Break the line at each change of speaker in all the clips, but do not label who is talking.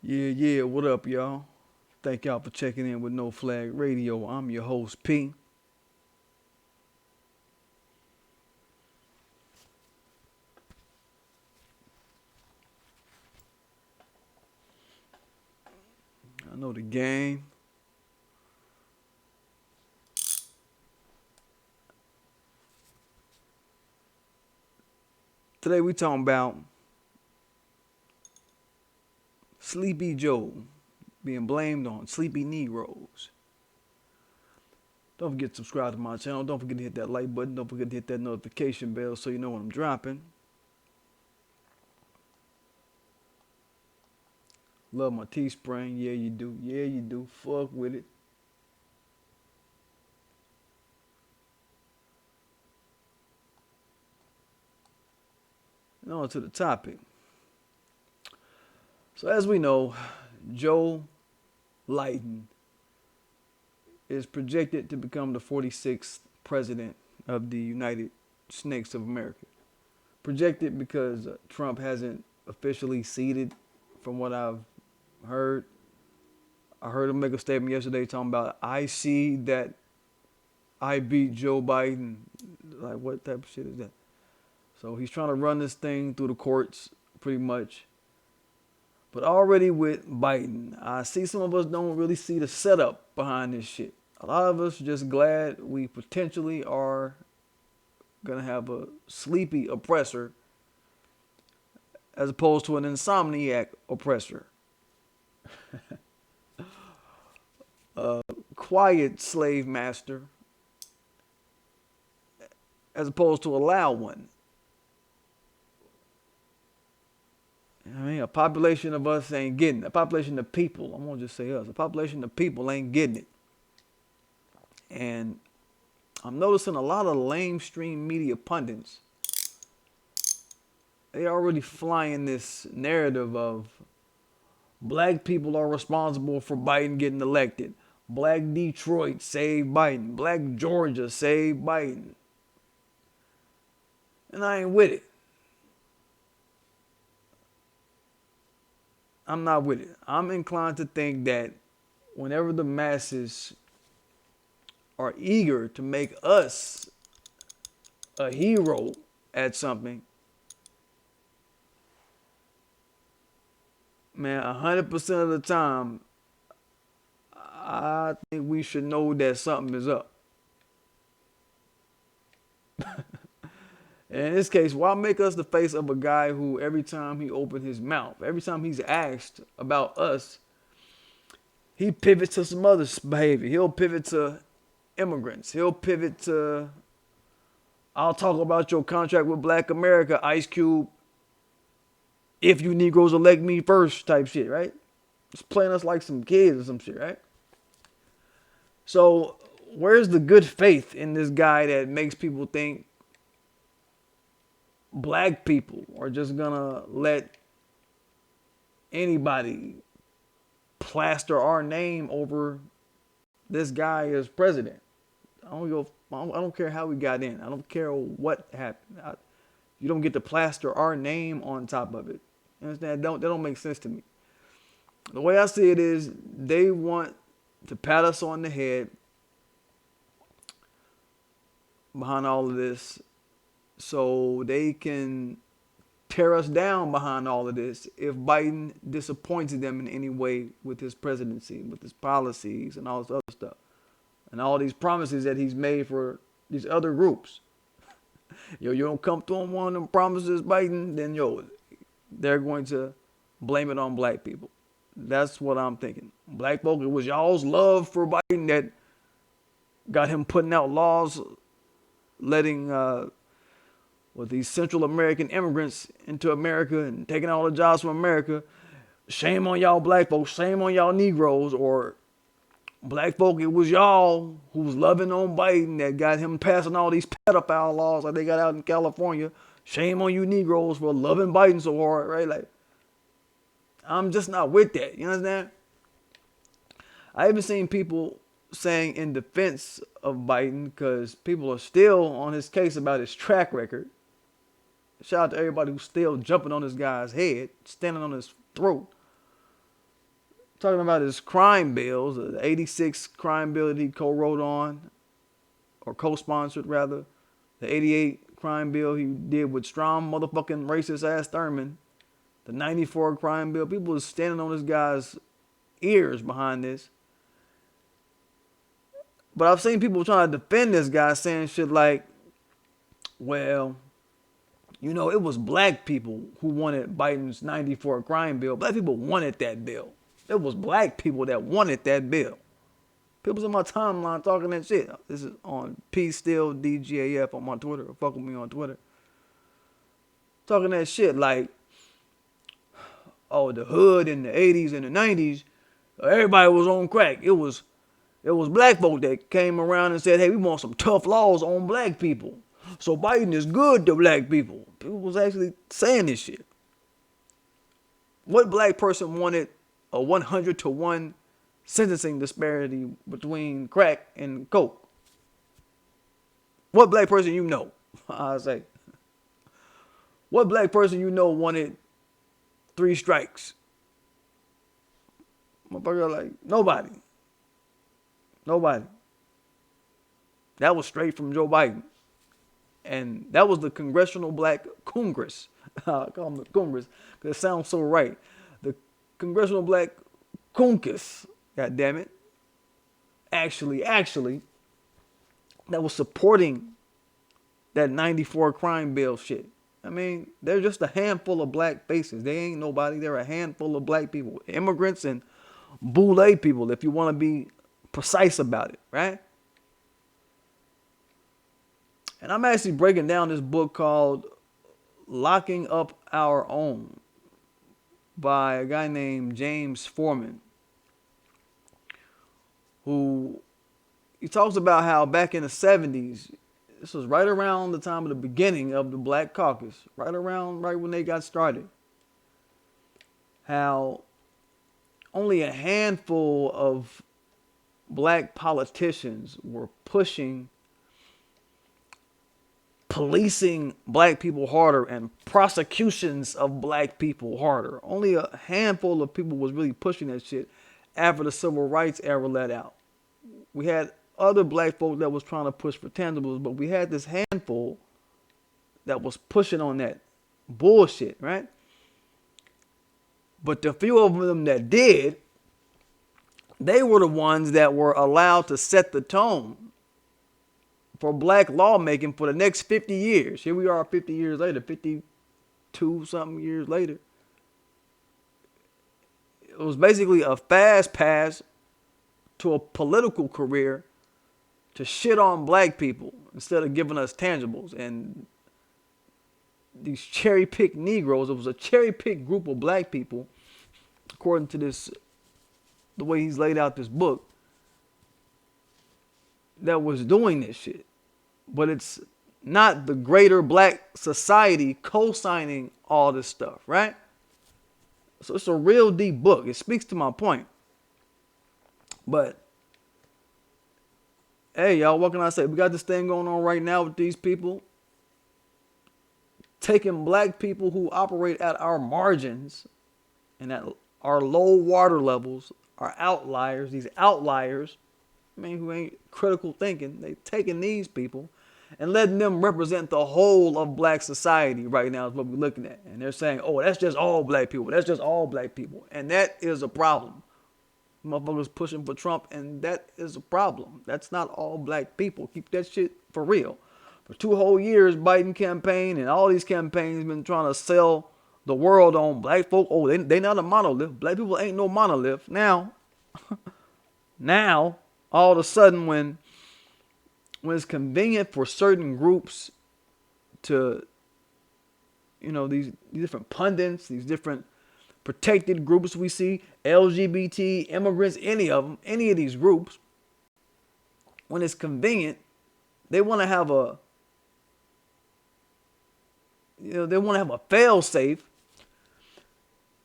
Yeah, what up, y'all? Thank y'all for checking in with No Flag Radio. I'm your host, P. I know the game. Today we talking about Sleepy Joe being blamed on sleepy Negroes. Don't forget to subscribe to my channel. Don't forget to hit that like button. Don't forget to hit that notification bell so you know when I'm dropping. Love my Teespring. Yeah, you do. Yeah, you do. Fuck with it. And on to the topic. So as we know, Joe Lighton is projected to become the 46th president of the United Snakes of America. Projected because Trump hasn't officially ceded, from what I've heard. I heard him make a statement yesterday talking about, I see that I beat Joe Biden. Like, what type of shit is that? So he's trying to run this thing through the courts, pretty much. But already with Biden, I see some of us don't really see the setup behind this shit. A lot of us just glad we potentially are gonna have a sleepy oppressor as opposed to an insomniac oppressor. A quiet slave master as opposed to a loud one. I mean, a population of us ain't getting it. A population of people, I'm gonna just say us, a population of people ain't getting it. And I'm noticing a lot of lamestream media pundits, they already flying this narrative of black people are responsible for Biden getting elected. Black Detroit saved Biden. Black Georgia saved Biden. And I ain't with it. I'm not with it. I'm inclined to think that whenever the masses are eager to make us a hero at something, man, 100% of the time, I think we should know that something is up. And in this case, why make us the face of a guy who every time he opened his mouth, every time he's asked about us, he pivots to some other behavior. He'll pivot to immigrants. He'll pivot to, I'll talk about your contract with Black America, Ice Cube, if you Negroes elect me first type shit, right? Just playing us like some kids or some shit, right? So where's the good faith in this guy that makes people think black people are just gonna let anybody plaster our name over this guy as president? I don't care how we got in. I don't care what happened. You don't get to plaster our name on top of it. You understand? That don't make sense to me. The way I see it is they want to pat us on the head behind all of this so they can tear us down behind all of this if Biden disappointed them in any way with his presidency, with his policies and all this other stuff. And all these promises that he's made for these other groups. You don't come through on one of them promises, Biden, then they're going to blame it on black people. That's what I'm thinking. Black folk, it was y'all's love for Biden that got him putting out laws letting these Central American immigrants into America and taking all the jobs from America. Shame on y'all black folks. Shame on y'all Negroes. Or black folk, it was y'all who was loving on Biden that got him passing all these pedophile laws like they got out in California. Shame on you Negroes for loving Biden so hard, right? Like, I'm just not with that. You understand? I even seen people saying in defense of Biden, because people are still on his case about his track record. Shout out to everybody who's still jumping on this guy's head, standing on his throat. talking about his crime bills, the 86 crime bill that he co-wrote on, or co-sponsored rather, the 88 crime bill he did with Strom motherfucking racist ass Thurman, the 94 crime bill. People are standing on this guy's ears behind this. But I've seen people trying to defend this guy, saying shit like, well, you know, it was black people who wanted Biden's 94 crime bill. Black people wanted that bill. It was black people that wanted that bill. People's on my timeline talking that shit. This is on PDGAF on my Twitter. Or fuck with me on Twitter. Talking that shit like, oh, the hood in the 80s and the 90s, everybody was on crack. It was black folk that came around and said, hey, we want some tough laws on black people. So Biden is good to black people. People was actually saying this shit. What black person wanted a 100-to-1 sentencing disparity between crack and coke? What black person you know? I say. What black person you know wanted 3 strikes? Motherfucker, like, nobody. Nobody. That was straight from Joe Biden. And that was the Congressional Black Congress. I call them the Congress because it sounds so right. The Congressional Black Caucus, God damn it. Actually, that was supporting that 94 crime bill shit. I mean, they're just a handful of black faces. They ain't nobody. They're a handful of black people. Immigrants and boule people, if you want to be precise about it, right? And I'm actually breaking down this book called Locking Up Our Own by a guy named James Foreman, who he talks about how back in the 70s, this was right around the time of the beginning of the Black Caucus, right when they got started, how only a handful of black politicians were pushing policing black people harder and prosecutions of black people harder. Only a handful of people was really pushing that shit after the civil rights era let out. We had other black folk that was trying to push for tangibles, but we had this handful that was pushing on that bullshit, right? But the few of them that did, they were the ones that were allowed to set the tone for black lawmaking for the next 50 years. Here we are 50 years later, 52 something years later. It was basically a fast pass to a political career to shit on black people instead of giving us tangibles. And these cherry-picked Negros, it was a cherry-picked group of black people, according to this, the way he's laid out this book, that was doing this shit. But it's not the greater black society co-signing all this stuff, right? So it's a real deep book. It speaks to my point. But hey, y'all, what can I say? We got this thing going on right now with these people taking black people who operate at our margins and at our low water levels, our outliers, these outliers, I mean, who ain't critical thinking, they taking these people and letting them represent the whole of black society right now is what we're looking at. And they're saying, oh, that's just all black people. That's just all black people. And that is a problem. Motherfuckers pushing for Trump, and that is a problem. That's not all black people. Keep that shit for real. For 2 whole years, Biden campaign and all these campaigns been trying to sell the world on black folk. Oh, they not a monolith. Black people ain't no monolith. Now, all of a sudden, when it's convenient for certain groups to, you know, these different pundits, these different protected groups we see, LGBT, immigrants, any of these groups, when it's convenient, they want to have a, fail safe.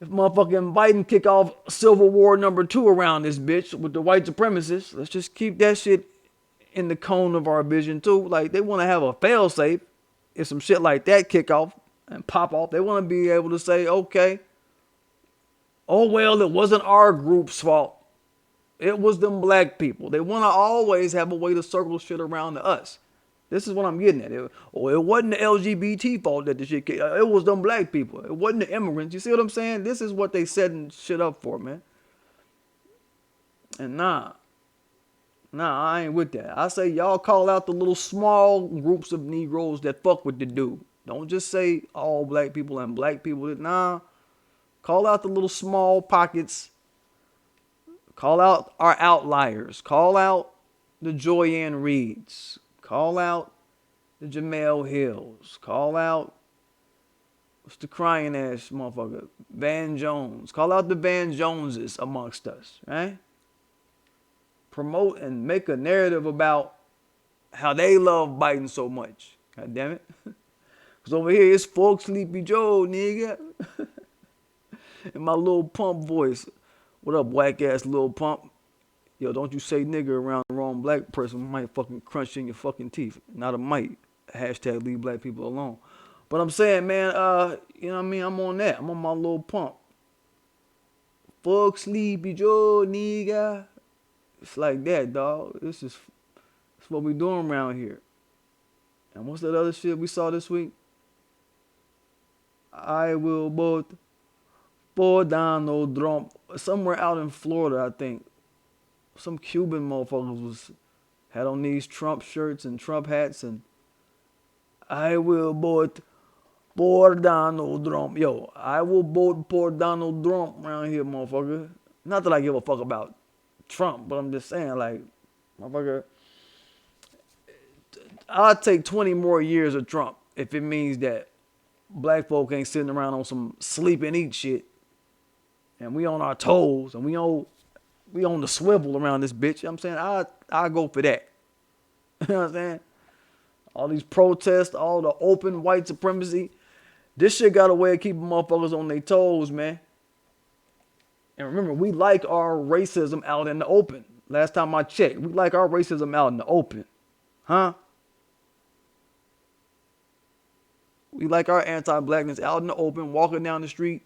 If motherfucking Biden kick off Civil War #2 around this bitch with the white supremacists, let's just keep that shit in the cone of our vision too. Like, they want to have a fail safe. If some shit like that kick off and pop off, they want to be able to say, okay, Oh, well, it wasn't our group's fault. It was them black people. They want to always have a way to circle shit around to us. This is what I'm getting at. It wasn't the LGBT fault that the shit came. It was them black people. It wasn't the immigrants. You see what I'm saying? This is what they setting shit up for, man. And nah, I ain't with that. I say y'all call out the little small groups of Negroes that fuck with the dude. Don't just say all black people and black people. Nah, call out the little small pockets. Call out our outliers. Call out the Joyanne Reeds. Call out the Jamel Hills. Call out, what's the crying ass motherfucker? Van Jones. Call out the Van Joneses amongst us, right? Promote and make a narrative about how they love Biden so much. God damn it. Because over here, it's folk Sleepy Joe, nigga. In my little pump voice. What up, whack ass little pump? Yo, don't you say nigga around the wrong black person. Might fucking crunch in your fucking teeth. Not a might. Hashtag leave black people alone. But I'm saying, man, you know what I mean? I'm on that. I'm on my little pump. Fuck Sleepy Joe, nigga. It's like that, dog. This is what we doing around here. And what's that other shit we saw this week? I will both pour down no drum. Somewhere out in Florida, I think. Some Cuban motherfuckers had on these Trump shirts and Trump hats, and I will both pour down no drum. Yo, I will both pour down no drum around here, motherfucker. Not that I give a fuck about Trump, but I'm just saying, like, motherfucker, I'll take 20 more years of Trump if it means that black folk ain't sitting around on some sleep and eat shit, and we on our toes, and we on the swivel around this bitch. You know what I'm saying? I go for that. You know what I'm saying? All these protests, all the open white supremacy. This shit got a way of keeping motherfuckers on their toes, man. And remember, we like our racism out in the open. Last time I checked, we like our racism out in the open. Huh? We like our anti-blackness out in the open, walking down the street,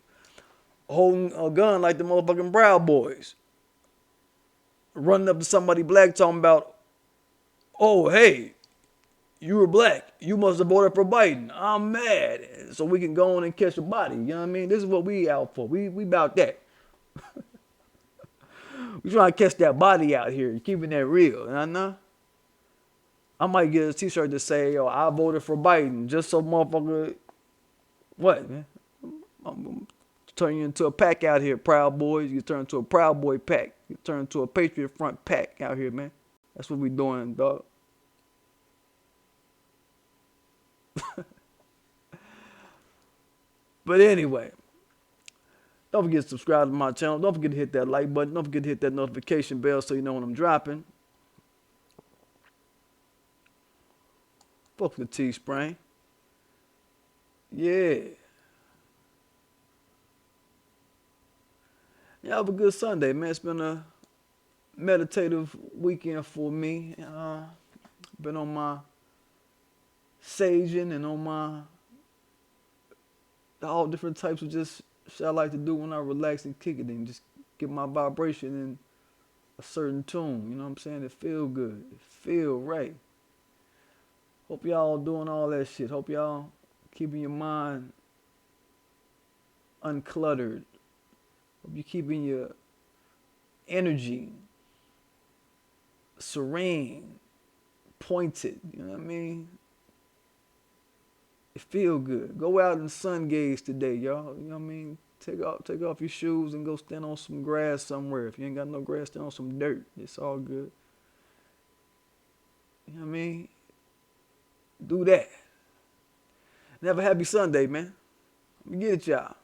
holding a gun like the motherfucking Proud Boys. Running up to somebody black talking about, oh, hey, you were black. You must have voted for Biden. I'm mad. So we can go on and catch a body. You know what I mean? This is what we out for. We about that. We trying to catch that body out here, keeping that real. You know? I might get a t-shirt to say, yo, I voted for Biden. Just so motherfucker, what, man? I'm turn you into a pack out here, Proud Boys. You turn into a Proud Boy pack. You turn into a Patriot Front pack out here, man. That's what we doing, dog. But anyway, don't forget to subscribe to my channel. Don't forget to hit that like button. Don't forget to hit that notification bell so you know when I'm dropping. Fuck the Teespring. Yeah. Yeah, have a good Sunday, man. It's been a meditative weekend for me. Been on my saging and on my all different types of just shit I like to do when I relax and kick it and just get my vibration in a certain tune. You know what I'm saying? It feel good. It feel right. Hope y'all doing all that shit. Hope y'all keeping your mind uncluttered. Hope you keeping your energy serene, pointed. You know what I mean? It feel good. Go out and sun gaze today, y'all. You know what I mean? Take off your shoes and go stand on some grass somewhere. If you ain't got no grass, stand on some dirt. It's all good. You know what I mean? Do that. And have a happy Sunday, man. Let me get it, y'all.